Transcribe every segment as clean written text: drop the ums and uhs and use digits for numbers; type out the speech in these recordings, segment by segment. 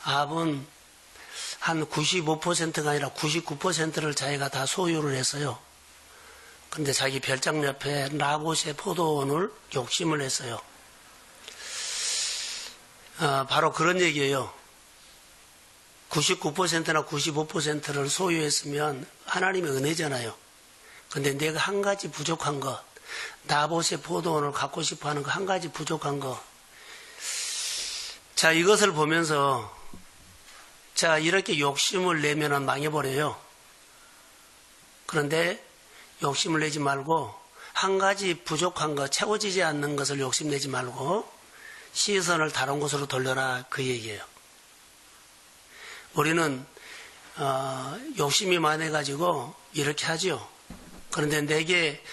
압은 한 95%가 아니라 99%를 자기가 다 소유를 했어요. 근데 자기 별장 옆에 나봇의 포도원을 욕심을 했어요. 바로 그런 얘기예요. 99%나 95%를 소유했으면 하나님의 은혜잖아요. 근데 내가 한 가지 부족한 것, 나봇의 포도원을 갖고 싶어 하는 거 한 가지 부족한 거. 자, 이것을 보면서 자, 이렇게 욕심을 내면은 망해버려요. 그런데 욕심을 내지 말고 한 가지 부족한 것, 채워지지 않는 것을 욕심내지 말고 시선을 다른 곳으로 돌려라, 그 얘기예요. 우리는 욕심이 많아가지고 이렇게 하죠. 그런데 내게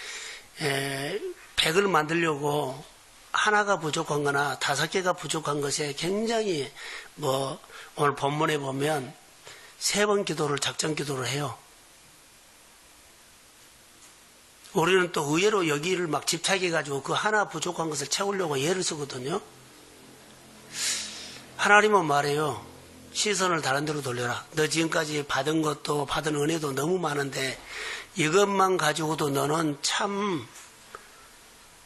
100을 만들려고 하나가 부족한 거나 5개가 부족한 것에 굉장히 오늘 본문에 보면 3번 기도를 작전 기도를 해요. 우리는 또 의외로 여기를 막 집착해가지고 그 하나 부족한 것을 채우려고 예를 쓰거든요. 하나님은 말해요. 시선을 다른 데로 돌려라. 너 지금까지 받은 것도 받은 은혜도 너무 많은데 이것만 가지고도 너는 참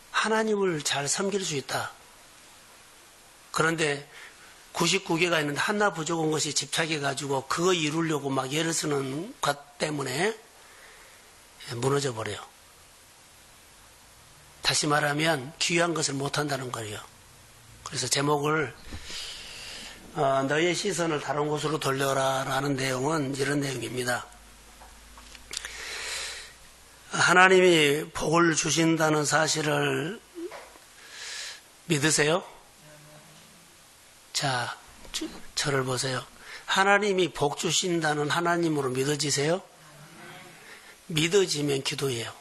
하나님을 잘 섬길 수 있다. 그런데 99개가 있는데 하나 부족한 것이 집착해가지고 그거 이루려고 막 예를 쓰는 것 때문에 무너져 버려요. 다시 말하면 귀한 것을 못한다는 거예요. 그래서 제목을 너의 시선을 다른 곳으로 돌려라 라는 내용은 이런 내용입니다. 하나님이 복을 주신다는 사실을 믿으세요? 자, 저를 보세요. 하나님이 복 주신다는 하나님으로 믿어지세요? 믿어지면 기도해요.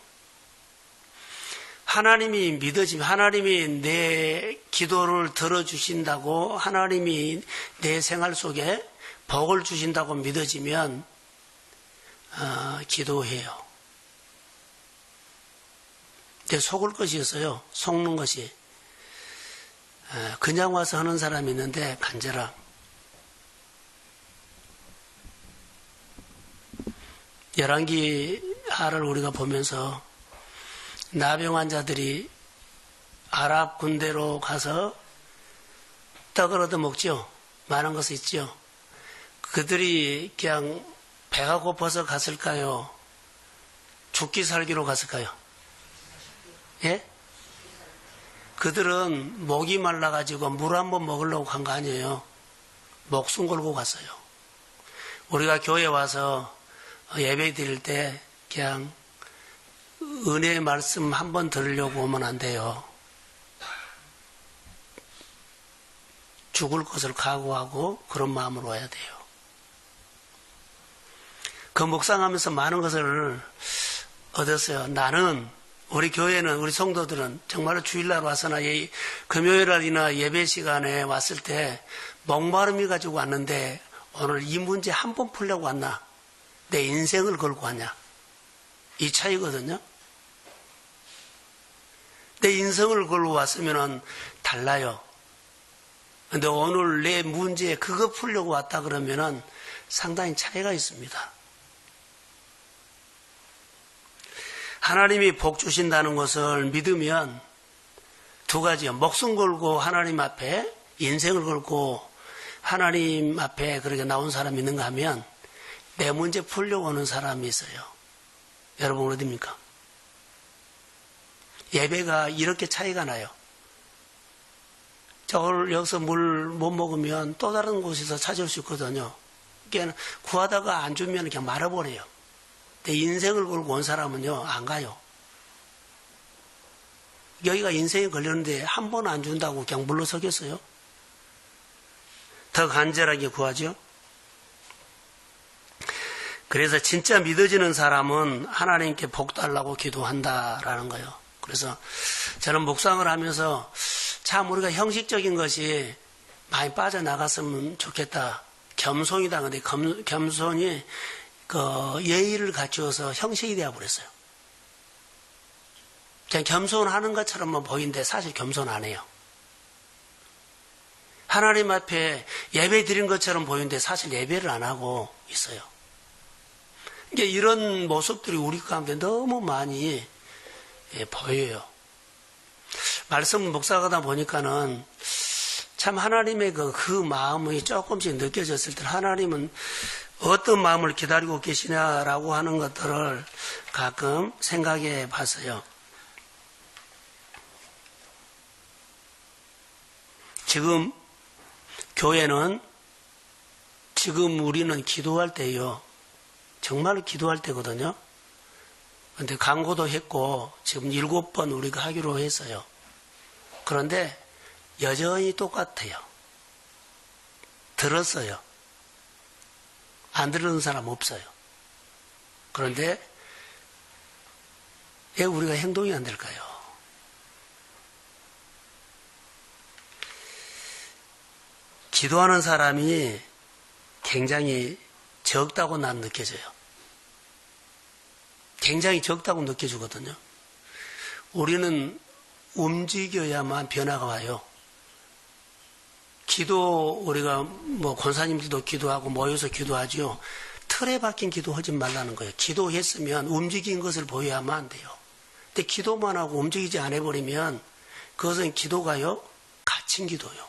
하나님이 믿어지면 하나님이 내 기도를 들어주신다고 하나님이 내 생활 속에 복을 주신다고 믿어지면 기도해요. 근데 속을 것이 있어요. 속는 것이. 그냥 와서 하는 사람이 있는데 간절함. 열왕기하를 우리가 보면서 나병 환자들이 아랍 군대로 가서 떡을 얻어먹죠. 많은 것이 있죠. 그들이 그냥 배가 고파서 갔을까요? 죽기 살기로 갔을까요? 예? 그들은 목이 말라가지고 물 한 번 먹으려고 간 거 아니에요. 목숨 걸고 갔어요. 우리가 교회 와서 예배 드릴 때 그냥 은혜의 말씀 한 번 들으려고 오면 안 돼요. 죽을 것을 각오하고 그런 마음으로 와야 돼요. 그 묵상하면서 많은 것을 얻었어요. 나는 우리 교회는 우리 성도들은 정말로 주일날 와서나 금요일날이나 예배 시간에 왔을 때 목마름이 가지고 왔는데 오늘 이 문제 한 번 풀려고 왔나? 내 인생을 걸고 왔냐? 이 차이거든요. 내 인생을 걸고 왔으면 달라요. 근데 오늘 내 문제에 그거 풀려고 왔다 그러면 상당히 차이가 있습니다. 하나님이 복 주신다는 것을 믿으면 두 가지요. 목숨 걸고 하나님 앞에 인생을 걸고 하나님 앞에 그렇게 나온 사람이 있는가 하면 내 문제 풀려고 오는 사람이 있어요. 여러분 어디입니까? 예배가 이렇게 차이가 나요. 오늘 여기서 물 못 먹으면 또 다른 곳에서 찾을 수 있거든요. 그러니까 구하다가 안 주면 그냥 말아버려요. 내 인생을 걸고 온 사람은요, 안 가요. 여기가 인생이 걸렸는데 한 번 안 준다고 그냥 물러서겠어요? 더 간절하게 구하죠? 그래서 진짜 믿어지는 사람은 하나님께 복 달라고 기도한다라는 거예요. 그래서 저는 묵상을 하면서 참 우리가 형식적인 것이 많이 빠져나갔으면 좋겠다. 겸손이다. 근데 겸손이 예의를 갖추어서 형식이 되어버렸어요. 그냥 겸손하는 것처럼만 보이는데 사실 겸손 안 해요. 하나님 앞에 예배 드린 것처럼 보이는데 사실 예배를 안 하고 있어요. 이게 이런 모습들이 우리 가운데 너무 많이 보여요. 말씀 묵상하다 보니까는 참 하나님의 그 마음이 조금씩 느껴졌을 때 하나님은 어떤 마음을 기다리고 계시냐라고 하는 것들을 가끔 생각해 봤어요. 지금 교회는 지금 우리는 기도할 때요. 정말로 기도할 때거든요. 그런데 광고도 했고 지금 7번 우리가 하기로 했어요. 그런데 여전히 똑같아요. 들었어요. 안 들은 사람 없어요. 그런데 왜 우리가 행동이 안 될까요? 기도하는 사람이 굉장히 적다고 난 느껴져요. 굉장히 적다고 느껴지거든요. 우리는 움직여야만 변화가 와요. 기도, 우리가 권사님들도 기도하고 모여서 기도하죠. 틀에 박힌 기도하지 말라는 거예요. 기도했으면 움직인 것을 보여야만 안 돼요. 근데 기도만 하고 움직이지 않아 버리면 그것은 기도가요, 갇힌 기도요.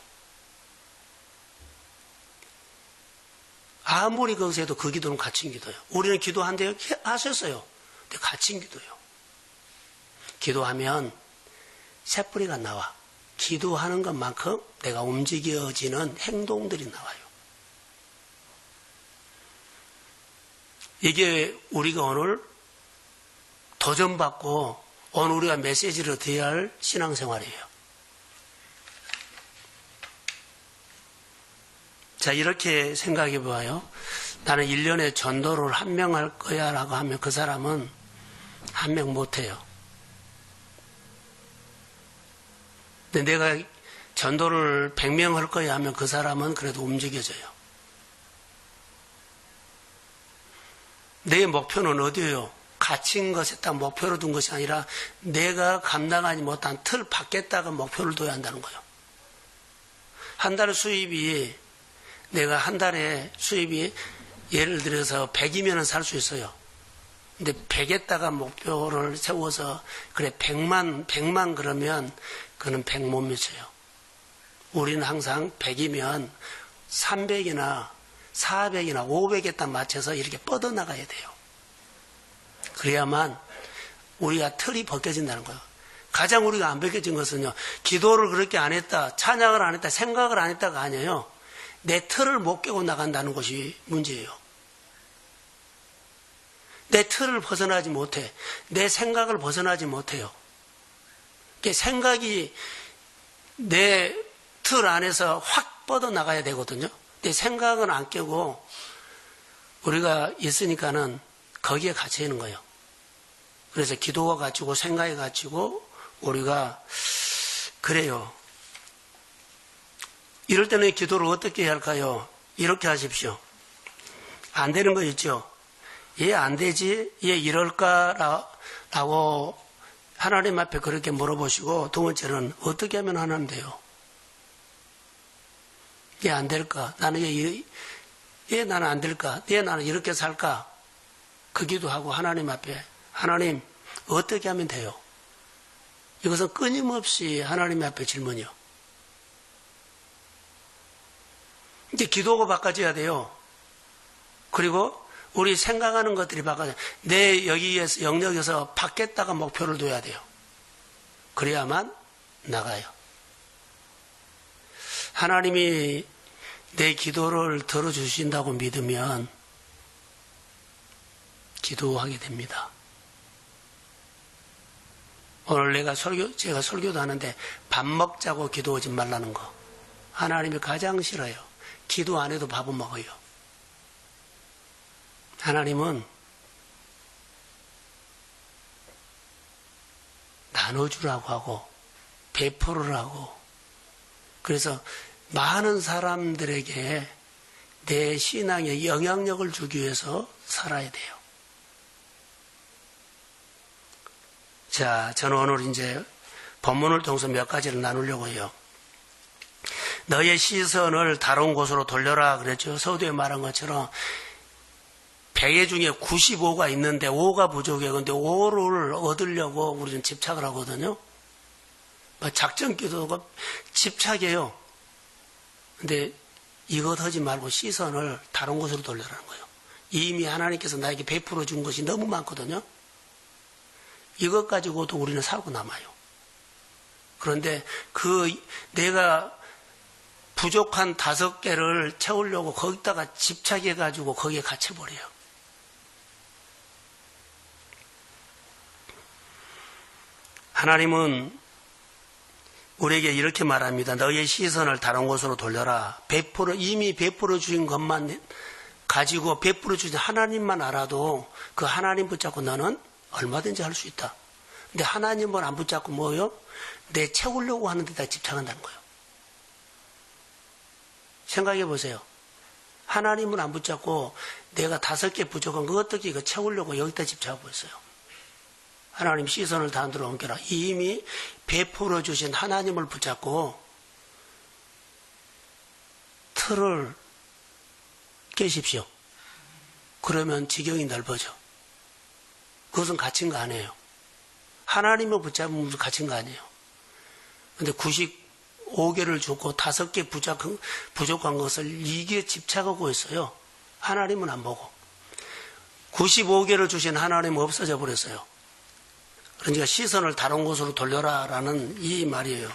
아무리 거기서 해도 그 기도는 갇힌 기도예요. 우리는 기도한대요. 하셨어요. 근데 갇힌 기도예요. 기도하면 새뿌리가 나와. 기도하는 것만큼 내가 움직여지는 행동들이 나와요. 이게 우리가 오늘 도전받고 오늘 우리가 메시지를 드려야 할 신앙생활이에요. 자, 이렇게 생각해 봐요. 나는 1년에 전도를 1명 할 거야 라고 하면 그 사람은 1명 못 해요. 근데 내가 전도를 100명 할 거야 하면 그 사람은 그래도 움직여져요. 내 목표는 어디예요? 갇힌 것에 딱 목표로 둔 것이 아니라 내가 감당하지 못한 틀 밖에다가 목표를 둬야 한다는 거예요. 한 달 수입이 내가 한 달에 수입이 예를 들어서 100이면 살 수 있어요. 근데 100에다가 목표를 세워서 그래 100만 그러면 그는 100 못 미쳐요. 우리는 항상 100이면 300이나 400이나 500에 딱 맞춰서 이렇게 뻗어나가야 돼요. 그래야만 우리가 틀이 벗겨진다는 거예요. 가장 우리가 안 벗겨진 것은요. 기도를 그렇게 안 했다, 찬양을 안 했다, 생각을 안 했다가 아니에요. 내 틀을 못 깨고 나간다는 것이 문제예요. 내 틀을 벗어나지 못해. 내 생각을 벗어나지 못해요. 생각이 내 틀 안에서 확 뻗어나가야 되거든요. 내 생각은 안 깨고 우리가 있으니까는 거기에 갇혀 있는 거예요. 그래서 기도가 갇히고 생각이 갇히고 우리가 그래요. 이럴 때는 기도를 어떻게 해야 할까요? 이렇게 하십시오. 안 되는 거 있죠? 얘 안 되지? 얘 이럴까라고 하나님 앞에 그렇게 물어보시고 두 번째는 어떻게 하면 하나님 돼요? 얘 안 될까? 나는 얘 나는 안 될까? 얘 나는 이렇게 살까? 그 기도하고 하나님 앞에 하나님 어떻게 하면 돼요? 이것은 끊임없이 하나님 앞에 질문이요. 이제 기도가 바꿔져야 돼요. 그리고 우리 생각하는 것들이 바꿔져. 내 여기에서 영역에서 밖에다가 목표를 둬야 돼요. 그래야만 나가요. 하나님이 내 기도를 들어주신다고 믿으면 기도하게 됩니다. 오늘 제가 설교도 하는데 밥 먹자고 기도하지 말라는 거. 하나님이 가장 싫어요. 기도 안 해도 밥은 먹어요. 하나님은 나눠주라고 하고 베풀으라고 그래서 많은 사람들에게 내 신앙에 영향력을 주기 위해서 살아야 돼요. 자, 저는 오늘 이제 본문을 통해서 몇 가지를 나누려고 해요. 너의 시선을 다른 곳으로 돌려라 그랬죠. 서두에 말한 것처럼 100의 중에 95가 있는데 5가 부족해요. 근데 5를 얻으려고 우리는 집착을 하거든요. 작전 기도가 집착이에요. 근데 이것 하지 말고 시선을 다른 곳으로 돌려라는 거예요. 이미 하나님께서 나에게 베풀어 준 것이 너무 많거든요. 이것 가지고도 우리는 살고 남아요. 그런데 내가 부족한 5개를 채우려고 거기다가 집착해가지고 거기에 갇혀버려요. 하나님은 우리에게 이렇게 말합니다. 너의 시선을 다른 곳으로 돌려라. 이미 베풀어 주신 것만 가지고 베풀어 주신 하나님만 알아도 그 하나님 붙잡고 너는 얼마든지 할 수 있다. 근데 하나님을 안 붙잡고 뭐요? 내 채우려고 하는 데다 집착한다는 거예요. 생각해 보세요. 하나님을 안 붙잡고 내가 5개 부족한 거 어떻게 이거 채우려고 여기다 집착하고 있어요. 하나님 시선을 다른 데로 옮겨라. 이미 베풀어 주신 하나님을 붙잡고 틀을 깨십시오. 그러면 지경이 넓어져. 그것은 갇힌 거 아니에요. 하나님을 붙잡으면 갇힌 거 아니에요. 근데 95개를 주고 5개 부족한 것을 이게 집착하고 있어요. 하나님은 안 보고. 95개를 주신 하나님은 없어져 버렸어요. 그러니까 시선을 다른 곳으로 돌려라라는 이 말이에요.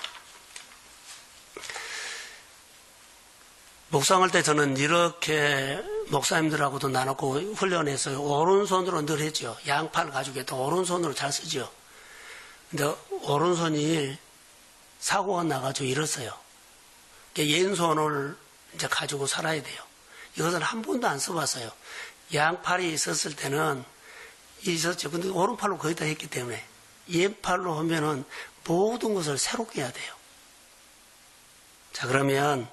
묵상할 때 저는 이렇게 목사님들하고도 나눴고 훈련해서 오른손으로 늘 했죠. 양팔 가지고 해도 오른손으로 잘 쓰죠. 근데 오른손이 사고가 나가지고 잃었어요. 왼손을 이제 가지고 살아야 돼요. 이것은 한 번도 안 써봤어요. 양팔이 있었을 때는 있었죠. 근데 오른팔로 거의 다 했기 때문에 왼팔로 하면은 모든 것을 새롭게 해야 돼요. 자, 그러면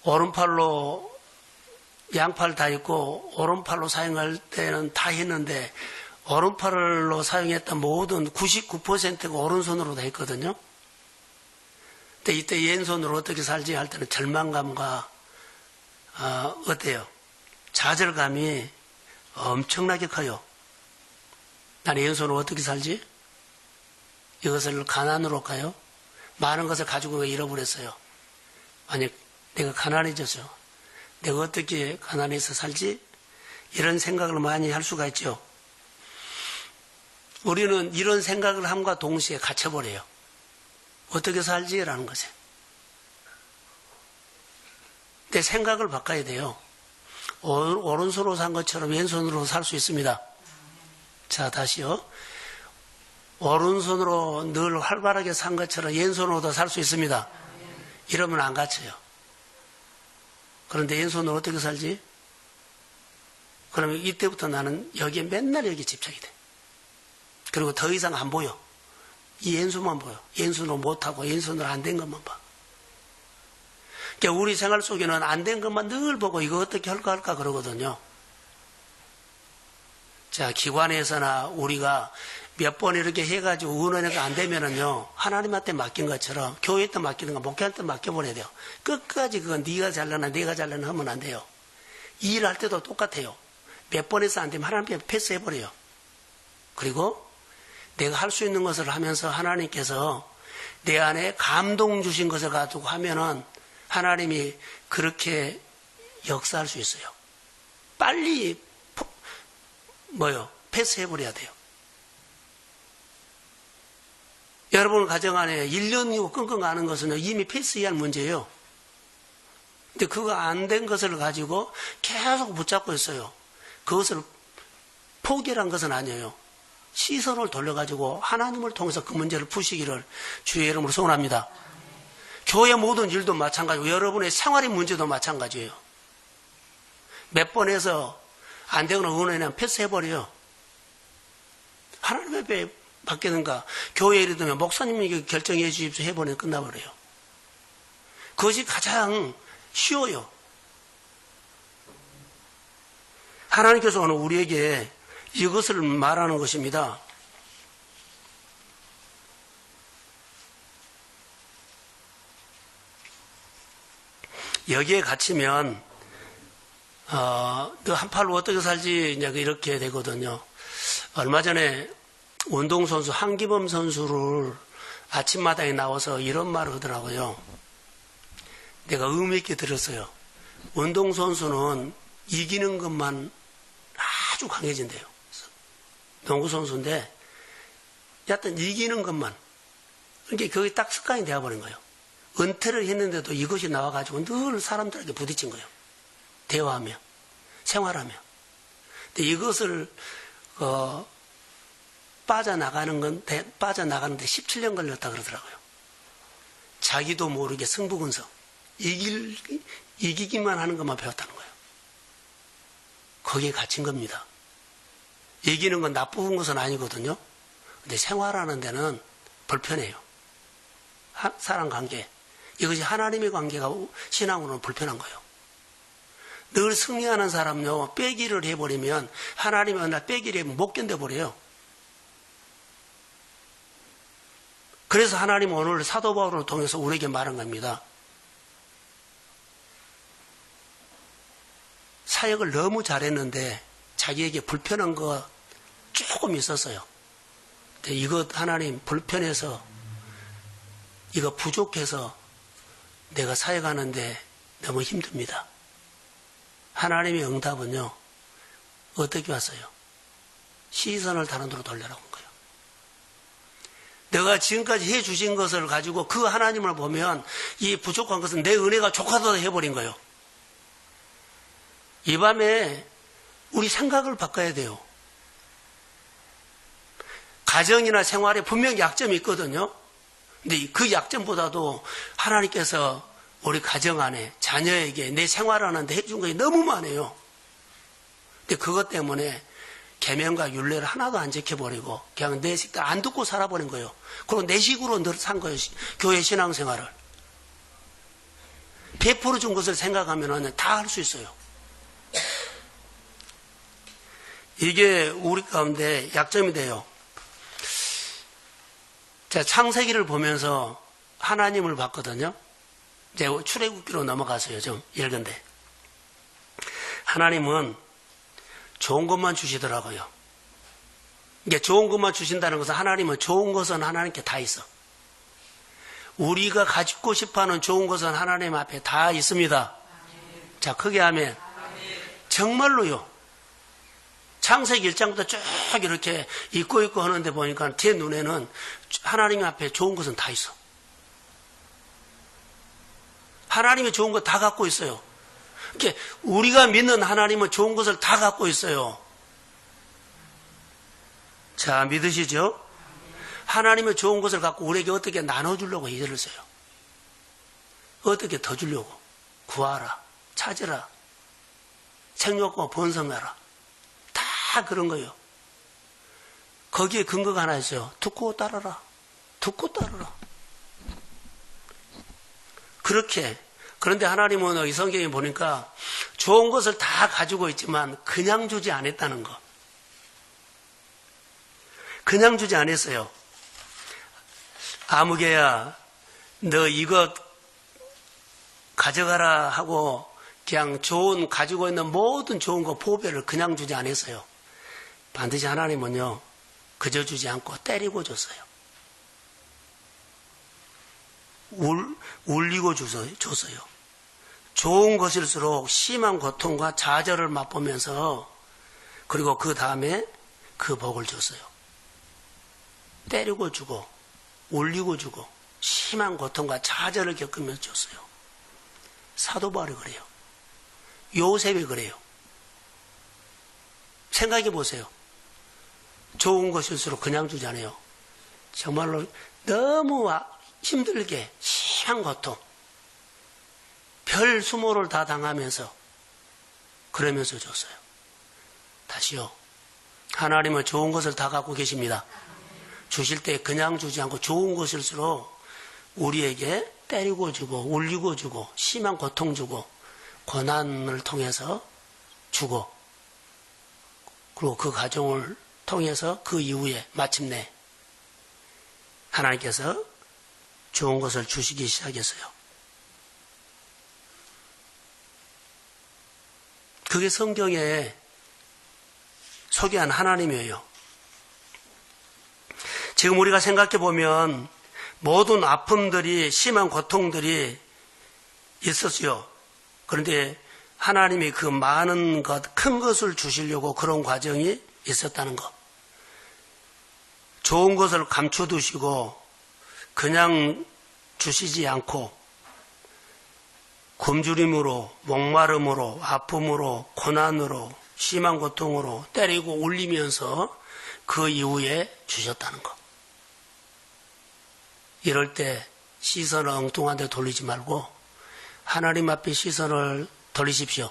오른팔로 양팔 다 있고 오른팔로 사용할 때는 다 했는데 오른팔로 사용했던 모든 99%가 오른손으로 다 했거든요. 근데 이때 왼손으로 어떻게 살지 할 때는 절망감과 어때요? 좌절감이 엄청나게 커요. 나는 왼손으로 어떻게 살지? 이것을 가난으로 할까요? 많은 것을 가지고 잃어버렸어요. 만약 내가 가난해졌어요. 내가 어떻게 가난해서 살지? 이런 생각을 많이 할 수가 있죠. 우리는 이런 생각을 함과 동시에 갇혀버려요. 어떻게 살지? 라는 것에. 내 생각을 바꿔야 돼요. 오른손으로 산 것처럼 왼손으로 살 수 있습니다. 자, 다시요. 오른손으로 늘 활발하게 산 것처럼 왼손으로도 살 수 있습니다. 이러면 안 갇혀요. 그런데 왼손으로 어떻게 살지? 그러면 이때부터 나는 여기에 맨날 여기 집착이 돼. 그리고 더 이상 안 보여. 이 왼손만 보여. 왼손으로 못하고 왼손으로 안 된 것만 봐. 그러니까 우리 생활 속에는 안 된 것만 늘 보고 이거 어떻게 할까 그러거든요. 자, 기관에서나 우리가 몇 번 이렇게 해가지고 의논회가 안 되면은요, 하나님한테 맡긴 것처럼 교회한테 맡기는 거 목회한테 맡겨버려야 돼요. 끝까지 그건 네가 잘라나 내가 잘라나 하면 안 돼요. 일할 때도 똑같아요. 몇 번에서 안 되면 하나님께 패스해버려요. 그리고 내가 할 수 있는 것을 하면서 하나님께서 내 안에 감동 주신 것을 가지고 하면은 하나님이 그렇게 역사할 수 있어요. 빨리 패스해버려야 돼요. 여러분 가정 안에 1년이고 끙끙 가는 것은 이미 패스해야 할 문제예요. 근데 그거 안 된 것을 가지고 계속 붙잡고 있어요. 그것을 포기란 것은 아니에요. 시선을 돌려가지고 하나님을 통해서 그 문제를 푸시기를 주의 이름으로 소원합니다. 교회 모든 일도 마찬가지고 여러분의 생활의 문제도 마찬가지예요. 몇 번 해서 안 되거나 의논하면 패스해버려요. 하나님 앞에 맡기는가 교회 일이 되면 목사님이 결정해 주십시오 해버리면 끝나버려요. 그것이 가장 쉬워요. 하나님께서 오늘 우리에게 이것을 말하는 것입니다. 여기에 갇히면 너 한 팔로 어떻게 살지 이제 이렇게 되거든요. 얼마 전에 운동선수 한기범 선수를 아침마당에 나와서 이런 말을 하더라고요. 내가 의미 있게 들었어요. 운동선수는 이기는 것만 아주 강해진대요. 농구선수인데 여하튼 이기는 것만. 그러니까 그게 딱 습관이 되어버린 거예요. 은퇴를 했는데도 이것이 나와가지고 늘 사람들에게 부딪힌 거예요. 대화하며 생활하며. 근데 이것을 빠져나가는데 17년 걸렸다 그러더라고요. 자기도 모르게 승부근성. 이기기만 하는 것만 배웠다는 거예요. 거기에 갇힌 겁니다. 이기는 건 나쁜 것은 아니거든요. 근데 생활하는 데는 불편해요. 사람 관계. 이것이 하나님의 관계가 신앙으로는 불편한 거예요. 늘 승리하는 사람요, 빼기를 해버리면, 하나님이 어느 날 빼기를 하면 못 견뎌버려요. 그래서 하나님은 오늘 사도 바울을 통해서 우리에게 말한 겁니다. 사역을 너무 잘했는데 자기에게 불편한 거 조금 있었어요. 근데 이것 하나님 불편해서 이거 부족해서 내가 사역하는데 너무 힘듭니다. 하나님의 응답은요. 어떻게 왔어요? 시선을 다른 데로 돌려라고 한 거예요. 내가 지금까지 해주신 것을 가지고 그 하나님을 보면 이 부족한 것은 내 은혜가 족하다 해버린 거예요. 이 밤에 우리 생각을 바꿔야 돼요. 가정이나 생활에 분명 약점이 있거든요. 근데 그 약점보다도 하나님께서 우리 가정 안에 자녀에게 내 생활하는데 해준 것이 너무 많아요. 근데 그것 때문에 계명과 율례를 하나도 안 지켜버리고 그냥 내 식대 안 듣고 살아버린 거예요. 그리고 내 식으로 늘 산 거예요. 교회 신앙생활을. 베풀어 준 것을 생각하면 다 할 수 있어요. 이게 우리 가운데 약점이 돼요. 자, 창세기를 보면서 하나님을 봤거든요. 이제 출애굽기로 넘어가서요. 좀 읽은데. 하나님은 좋은 것만 주시더라고요. 이게 좋은 것만 주신다는 것은 하나님은 좋은 것은 하나님께 다 있어. 우리가 가지고 싶어하는 좋은 것은 하나님 앞에 다 있습니다. 자, 크게 하면 정말로요. 창세기 1장부터 쭉 이렇게 읽고 하는데 보니까 제 눈에는 하나님 앞에 좋은 것은 다 있어. 하나님이 좋은 거 다 갖고 있어요. 이렇게 우리가 믿는 하나님은 좋은 것을 다 갖고 있어요. 자, 믿으시죠? 하나님의 좋은 것을 갖고 우리에게 어떻게 나눠주려고 이제를 써요. 어떻게 더 주려고. 구하라. 찾으라. 생육과 번성하라. 다 그런 거예요. 거기에 근거가 하나 있어요. 듣고 따르라. 듣고 따르라. 그렇게. 그런데 하나님은 이 성경에 보니까 좋은 것을 다 가지고 있지만 그냥 주지 않았다는 거. 그냥 주지 않았어요. 아무개야, 너 이것 가져가라 하고 그냥 가지고 있는 모든 좋은 거 보배를 그냥 주지 않았어요. 반드시 하나님은요, 그저 주지 않고 때리고 줬어요. 울리고 줬어요. 좋은 것일수록 심한 고통과 좌절을 맛보면서 그리고 그 다음에 그 복을 줬어요. 때리고 주고 울리고 주고 심한 고통과 좌절을 겪으면서 줬어요. 사도 바울이 그래요. 요셉이 그래요. 생각해 보세요. 좋은 것일수록 그냥 주지 않아요. 정말로 너무 힘들게 심한 고통, 별 수모를 다 당하면서 그러면서 줬어요. 다시요. 하나님은 좋은 것을 다 갖고 계십니다. 주실 때 그냥 주지 않고 좋은 것일수록 우리에게 때리고 주고 울리고 주고 심한 고통 주고 고난을 통해서 주고 그리고 그 과정을 통해서 그 이후에 마침내 하나님께서 좋은 것을 주시기 시작했어요. 그게 성경에 소개한 하나님이에요. 지금 우리가 생각해 보면 모든 아픔들이, 심한 고통들이 있었어요. 그런데 하나님이 그 많은 것, 큰 것을 주시려고 그런 과정이 있었다는 것. 좋은 것을 감춰두시고 그냥 주시지 않고 굶주림으로, 목마름으로, 아픔으로, 고난으로, 심한 고통으로 때리고 울리면서 그 이후에 주셨다는 것. 이럴 때 시선을 엉뚱한 데 돌리지 말고 하나님 앞에 시선을 돌리십시오.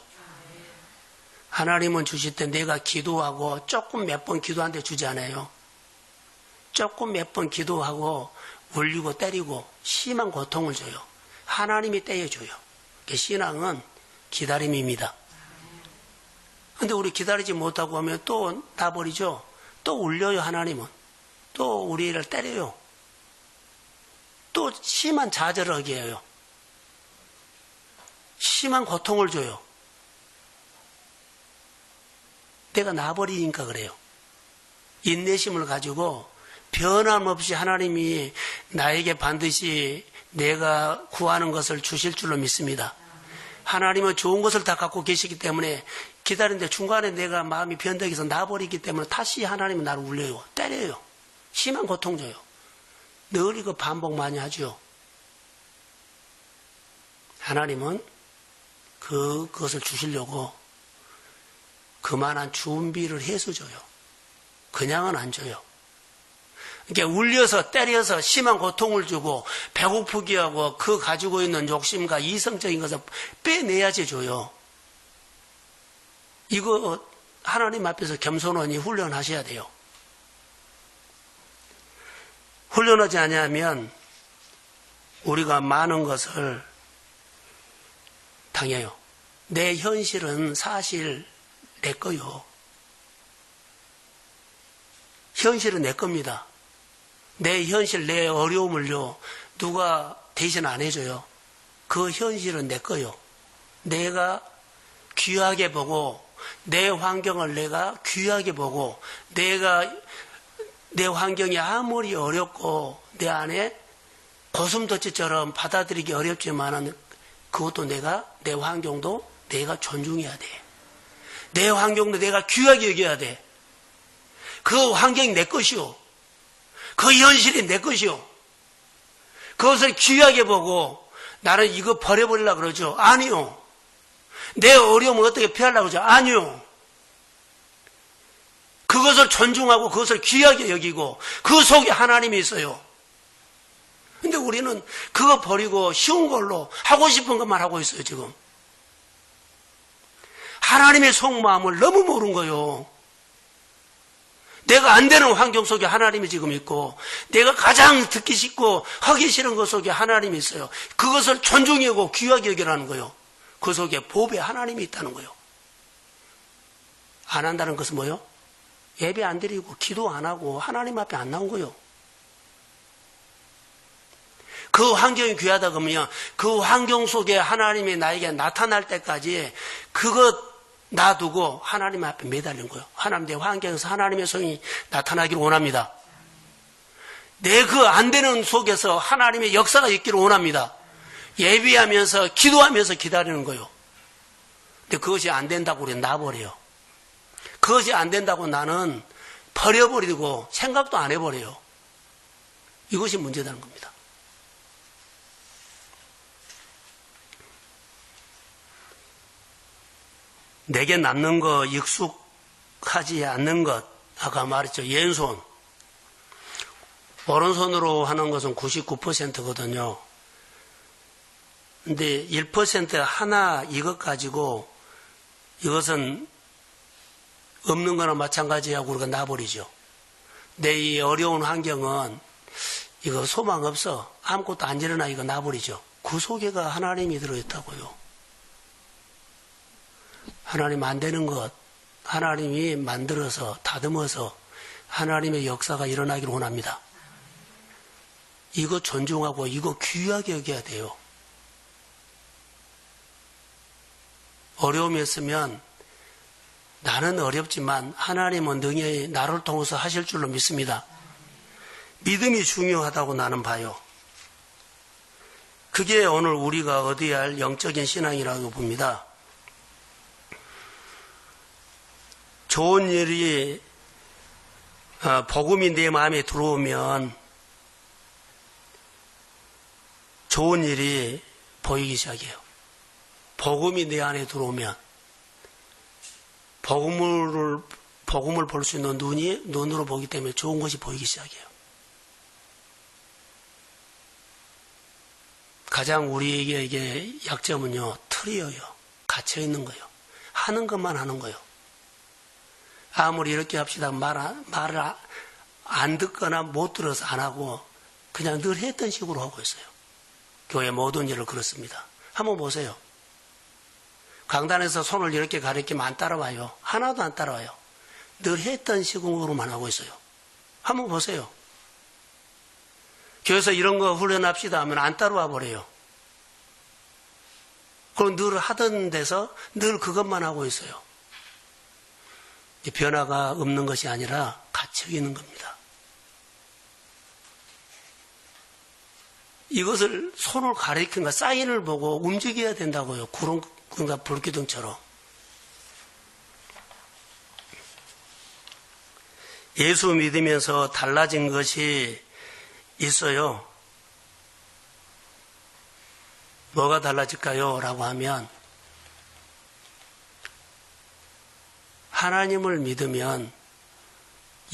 하나님은 주실 때 내가 기도하고 조금 몇 번 기도하는데 주지 않아요. 조금 몇 번 기도하고 울리고 때리고 심한 고통을 줘요. 하나님이 떼어줘요. 신앙은 기다림입니다. 근데 우리 기다리지 못하고 하면 또 놔버리죠. 또 울려요. 하나님은. 또 우리를 때려요. 또 심한 좌절을 하게 해요. 심한 고통을 줘요. 내가 놔버리니까 그래요. 인내심을 가지고 변함없이 하나님이 나에게 반드시 내가 구하는 것을 주실 줄로 믿습니다. 하나님은 좋은 것을 다 갖고 계시기 때문에 기다리는데 중간에 내가 마음이 변덕해서 놔버리기 때문에 다시 하나님은 나를 울려요. 때려요. 심한 고통 줘요. 늘 이거 반복 많이 하죠. 하나님은 그것을 주시려고 그만한 준비를 해서 줘요. 그냥은 안 줘요. 그러니까 울려서 때려서 심한 고통을 주고 배고프게 하고 그 가지고 있는 욕심과 이성적인 것을 빼내야지 줘요. 이거 하나님 앞에서 겸손하니 훈련하셔야 돼요. 훈련하지 않으면 우리가 많은 것을 당해요. 내 현실은 사실 내 거요. 현실은 내 겁니다. 내 현실, 내 어려움을요, 누가 대신 안 해줘요. 그 현실은 내 거요. 내가 귀하게 보고, 내 환경을 내가 귀하게 보고, 내 환경이 아무리 어렵고, 내 안에 고슴도치처럼 받아들이기 어렵지만은, 그것도 내 환경도 내가 존중해야 돼. 내 환경도 내가 귀하게 여겨야 돼. 그 환경이 내 것이요. 그 현실이 내 것이요. 그것을 귀하게 보고 나는 이거 버려버리려고 그러죠. 아니요. 내 어려움을 어떻게 피하려고 그러죠. 아니요. 그것을 존중하고 그것을 귀하게 여기고 그 속에 하나님이 있어요. 근데 우리는 그거 버리고 쉬운 걸로 하고 싶은 것만 하고 있어요. 지금 하나님의 속마음을 너무 모르는 거예요. 내가 안 되는 환경 속에 하나님이 지금 있고 내가 가장 듣기 싫고 하기 싫은 것 속에 하나님이 있어요. 그것을 존중하고 귀하게 여기라는 거예요. 그 속에 보배 하나님이 있다는 거예요. 안 한다는 것은 뭐예요? 예배 안 드리고 기도 안 하고 하나님 앞에 안 나온 거예요. 그 환경이 귀하다 그러면 그 환경 속에 하나님이 나에게 나타날 때까지 그것 놔두고 하나님 앞에 매달린 거예요. 하나님 내 환경에서 하나님의 성이 나타나기를 원합니다. 내 그 안 되는 속에서 하나님의 역사가 있기를 원합니다. 예비하면서 기도하면서 기다리는 거예요. 근데 그것이 안 된다고 우리는 놔버려요. 그것이 안 된다고 나는 버려버리고 생각도 안 해버려요. 이것이 문제라는 겁니다. 내게 남는 거, 익숙하지 않는 것, 아까 말했죠. 왼손. 오른손으로 하는 것은 99%거든요. 근데 1% 하나 이것 가지고 이것은 없는 거나 마찬가지하고 우리가 놔버리죠. 내 이 어려운 환경은 이거 소망 없어. 아무것도 안 일어나 이거 놔버리죠. 그 속에가 하나님이 들어있다고요. 하나님 안 되는 것, 하나님이 만들어서 다듬어서 하나님의 역사가 일어나기를 원합니다. 이거 존중하고 이거 귀하게 여겨야 돼요. 어려움이 있으면 나는 어렵지만 하나님은 능히 나를 통해서 하실 줄로 믿습니다. 믿음이 중요하다고 나는 봐요. 그게 오늘 우리가 얻어야 할 영적인 신앙이라고 봅니다. 좋은 일이 복음이 내 마음에 들어오면 좋은 일이 보이기 시작해요. 복음이 내 안에 들어오면 복음을 볼 수 있는 눈으로 보기 때문에 좋은 것이 보이기 시작해요. 가장 우리에게 이게 약점은요, 틀이에요. 갇혀있는 거예요. 하는 것만 하는 거예요. 아무리 이렇게 합시다 말을 안 듣거나 못 들어서 안 하고 그냥 늘 했던 식으로 하고 있어요. 교회 모든 일을 그렇습니다. 한번 보세요. 강단에서 손을 이렇게 가리키면 안 따라와요. 하나도 안 따라와요. 늘 했던 식으로만 하고 있어요. 한번 보세요. 교회에서 이런 거 훈련합시다 하면 안 따라와 버려요. 그럼 늘 하던 데서 늘 그것만 하고 있어요. 변화가 없는 것이 아니라 갇혀 있는 겁니다. 이것을 손을 가리킨가 사인을 보고 움직여야 된다고요. 구름과 불기둥처럼. 예수 믿으면서 달라진 것이 있어요. 뭐가 달라질까요? 라고 하면 하나님을 믿으면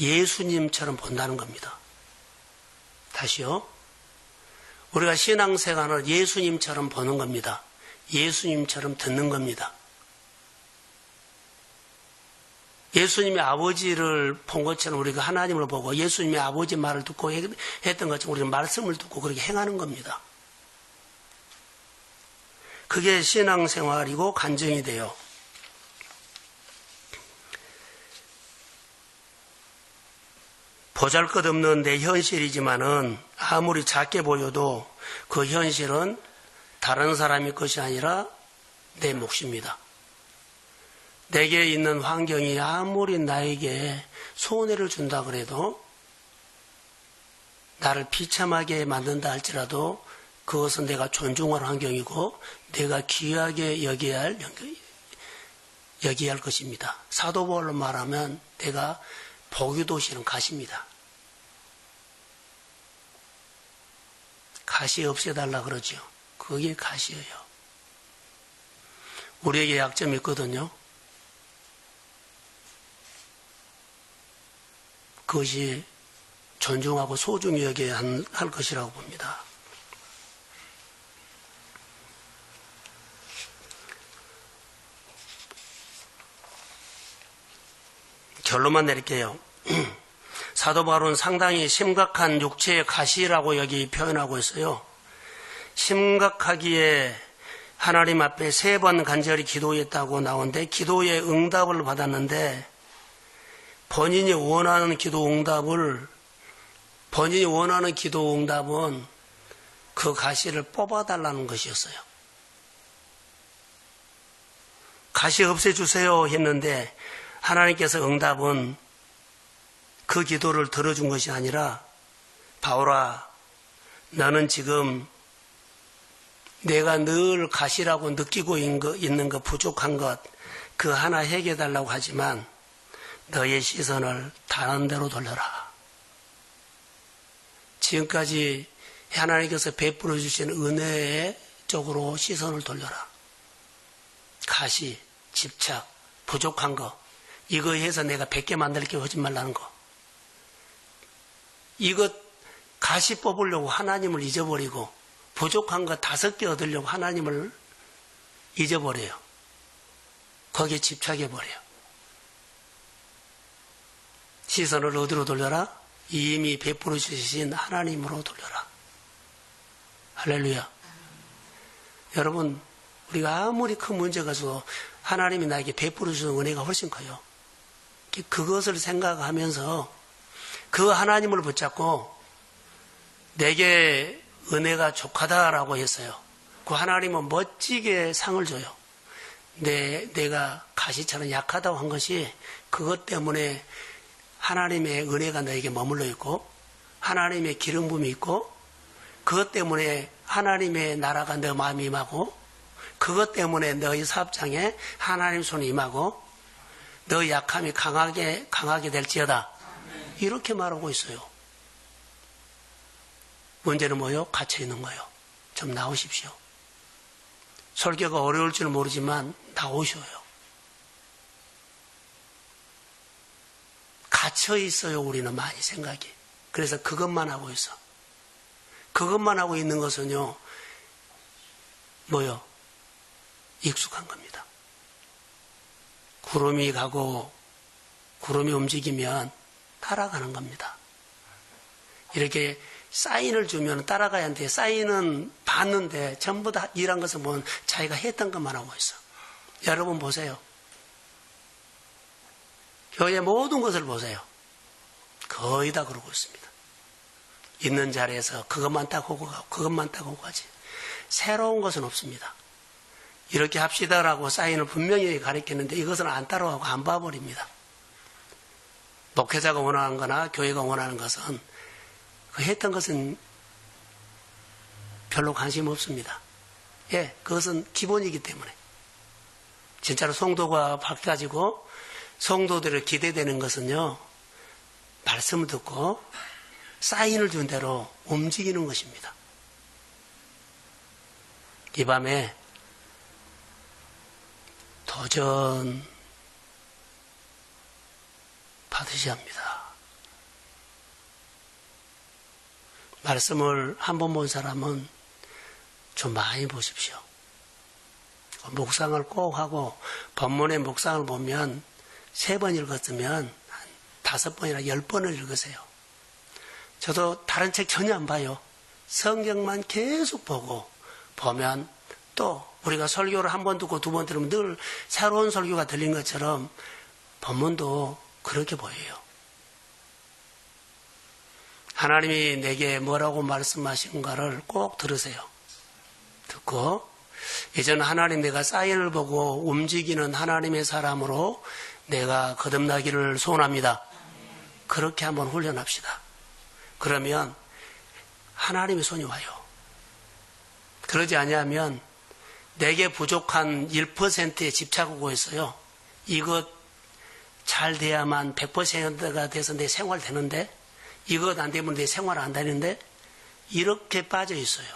예수님처럼 본다는 겁니다. 다시요. 우리가 신앙생활을 예수님처럼 보는 겁니다. 예수님처럼 듣는 겁니다. 예수님의 아버지를 본 것처럼 우리가 하나님을 보고 예수님의 아버지 말을 듣고 했던 것처럼 우리는 말씀을 듣고 그렇게 행하는 겁니다. 그게 신앙생활이고 간증이 돼요. 보잘것없는 내 현실이지만은 아무리 작게 보여도 그 현실은 다른 사람의 것이 아니라 내 몫입니다. 내게 있는 환경이 아무리 나에게 손해를 준다 그래도 나를 비참하게 만든다 할지라도 그것은 내가 존중할 환경이고 내가 귀하게 여겨야 할 것입니다. 사도바울로 말하면 내가 복이 실은 가시입니다. 가시 없애달라 그러죠. 그게 가시예요. 우리에게 약점이 있거든요. 그것이 존중하고 소중히 여겨야 할 것이라고 봅니다. 결론만 내릴게요. 사도 바울은 상당히 심각한 육체의 가시라고 여기 표현하고 있어요. 심각하기에 하나님 앞에 3번 간절히 기도했다고 나오는데 기도의 응답을 받았는데 본인이 원하는 기도 응답은 그 가시를 뽑아달라는 것이었어요. 가시 없애주세요 했는데 하나님께서 응답은 그 기도를 들어준 것이 아니라 바울아 너는 지금 내가 늘 가시라고 느끼고 있는 것 부족한 것 그 하나 해결해달라고 하지만 너의 시선을 다른 데로 돌려라. 지금까지 하나님께서 베풀어 주신 은혜의 쪽으로 시선을 돌려라. 가시, 집착, 부족한 거 이거 해서 내가 100개 만들게 하지 말라는 거. 이것 가시 뽑으려고 하나님을 잊어버리고 부족한 거 5개 얻으려고 하나님을 잊어버려요. 거기에 집착해버려요. 시선을 어디로 돌려라? 이미 베풀어 주신 하나님으로 돌려라. 할렐루야. 여러분 우리가 아무리 큰 문제가 있어도 하나님이 나에게 베풀어 주신 은혜가 훨씬 커요. 그것을 생각하면서 그 하나님을 붙잡고 내게 은혜가 족하다라고 했어요. 그 하나님은 멋지게 상을 줘요. 내가 가시처럼 약하다고 한 것이 그것 때문에 하나님의 은혜가 너에게 머물러 있고 하나님의 기름 부음이 있고 그것 때문에 하나님의 나라가 너 마음에 임하고 그것 때문에 너의 사업장에 하나님 손이 임하고 너 약함이 강하게 될지어다. 이렇게 말하고 있어요. 문제는 뭐요? 갇혀있는 거예요. 좀 나오십시오. 설교가 어려울 줄 모르지만 나오셔요. 갇혀있어요. 우리는 많이 생각이. 그래서 그것만 하고 있어. 그것만 하고 있는 것은요. 뭐요? 익숙한 겁니다. 구름이 가고 구름이 움직이면 따라가는 겁니다. 이렇게 사인을 주면 따라가야 하는데 사인은 봤는데 전부 다 일한 것을 보면 자기가 했던 것만 하고 있어. 여러분 보세요. 교회 모든 것을 보세요. 거의 다 그러고 있습니다. 있는 자리에서 그것만 딱 하고 가고 그것만 딱 하고 가지. 새로운 것은 없습니다. 이렇게 합시다라고 사인을 분명히 가르쳤는데 이것은 안 따라가고 안 봐버립니다. 목회자가 원하는 거나 교회가 원하는 것은 그 했던 것은 별로 관심 없습니다. 예, 그것은 기본이기 때문에. 진짜로 성도가 바뀌어가지고 성도들을 기대되는 것은요, 말씀을 듣고 사인을 준 대로 움직이는 것입니다. 이 밤에 도전 받으셔야 합니다. 말씀을 한 번 본 사람은 좀 많이 보십시오. 묵상을 꼭 하고 본문의 묵상을 보면 3번 읽었으면 한 5번이나 10번을 읽으세요. 저도 다른 책 전혀 안 봐요. 성경만 계속 보면 또 우리가 설교를 한 번 듣고 2번 들으면 늘 새로운 설교가 들린 것처럼 본문도 그렇게 보여요. 하나님이 내게 뭐라고 말씀하신가를 꼭 들으세요. 듣고 이제는 하나님 내가 사인을 보고 움직이는 하나님의 사람으로 내가 거듭나기를 소원합니다. 그렇게 한번 훈련합시다. 그러면 하나님의 손이 와요. 그러지 아니하면 내게 부족한 1%에 집착하고 있어요. 이것 잘 돼야만 100%가 돼서 내 생활 되는데 이것 안 되면 내 생활 안 되는데 이렇게 빠져 있어요.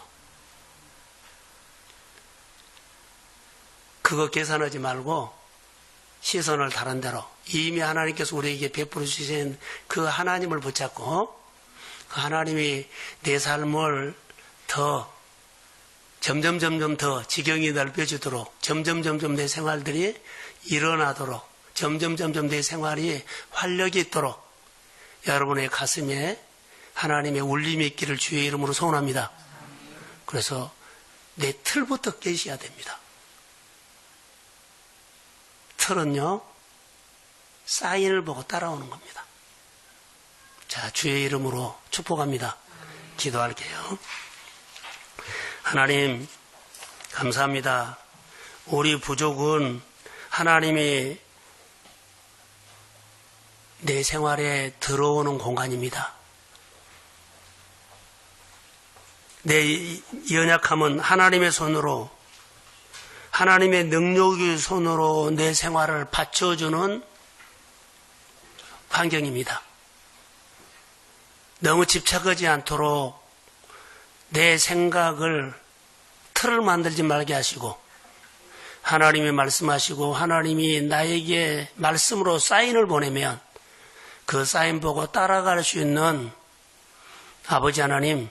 그거 계산하지 말고 시선을 다른 데로 이미 하나님께서 우리에게 베풀어 주신 그 하나님을 붙잡고 그 하나님이 내 삶을 더 점점 더 지경이 넓혀지도록 점점 내 생활들이 일어나도록 점점 내 생활이 활력이 있도록 여러분의 가슴에 하나님의 울림이 있기를 주의 이름으로 소원합니다. 그래서 내 틀부터 깨셔야 됩니다. 틀은요, 사인을 보고 따라오는 겁니다. 자, 주의 이름으로 축복합니다. 기도할게요. 하나님, 감사합니다. 우리 부족은 하나님이 내 생활에 들어오는 공간입니다. 내 연약함은 하나님의 손으로, 하나님의 능력의 손으로 내 생활을 받쳐주는 환경입니다. 너무 집착하지 않도록 내 생각을 틀을 만들지 말게 하시고 하나님이 말씀하시고 하나님이 나에게 말씀으로 사인을 보내면 그 사인 보고 따라갈 수 있는 아버지 하나님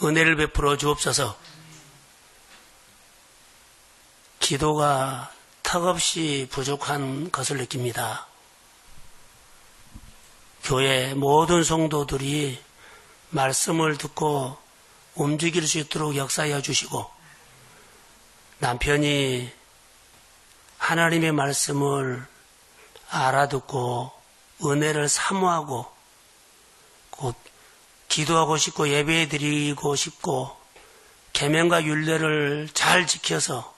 은혜를 베풀어 주옵소서. 기도가 턱없이 부족한 것을 느낍니다. 교회 모든 성도들이 말씀을 듣고 움직일 수 있도록 역사하여 주시고 남편이 하나님의 말씀을 알아듣고 은혜를 사모하고 곧 기도하고 싶고 예배드리고 싶고 계명과 율례를 잘 지켜서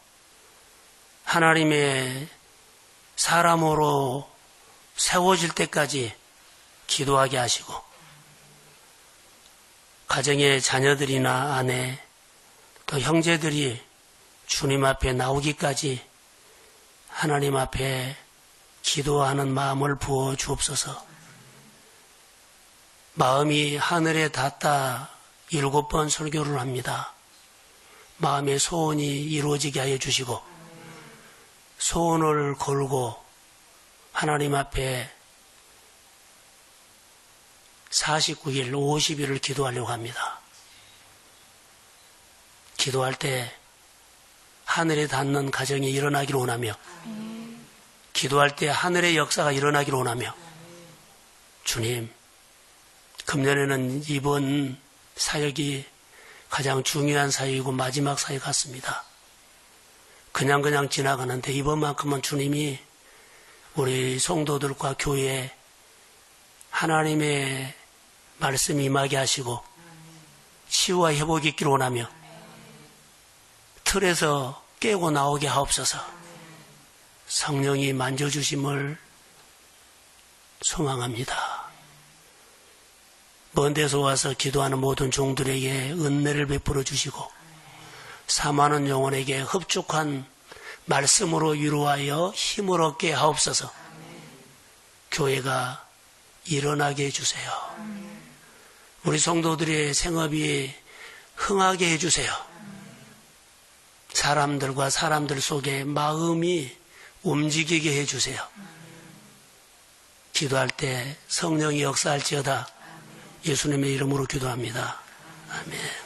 하나님의 사람으로 세워질 때까지 기도하게 하시고, 가정의 자녀들이나 아내, 또 형제들이 주님 앞에 나오기까지 하나님 앞에 기도하는 마음을 부어 주옵소서. 마음이 하늘에 닿다 7번 설교를 합니다. 마음의 소원이 이루어지게 하여 주시고, 소원을 걸고 하나님 앞에 49일, 50일을 기도하려고 합니다. 기도할 때 하늘에 닿는 가정이 일어나기를 원하며, 기도할 때 하늘의 역사가 일어나기를 원하며, 주님, 금년에는 이번 사역이 가장 중요한 사역이고 마지막 사역 같습니다. 그냥 지나가는데 이번만큼은 주님이 우리 성도들과 교회에 하나님의 말씀이 임하게 하시고 치유와 회복이 있기를 원하며 틀에서 깨고 나오게 하옵소서. 성령이 만져주심을 소망합니다. 먼 데서 와서 기도하는 모든 종들에게 은혜를 베풀어 주시고 사모하는 영혼에게 흡족한 말씀으로 위로하여 힘을 얻게 하옵소서. 교회가 일어나게 해주세요. 우리 성도들의 생업이 흥하게 해주세요. 사람들과 사람들 속에 마음이 움직이게 해주세요. 기도할 때 성령이 역사할지어다. 예수님의 이름으로 기도합니다. 아멘.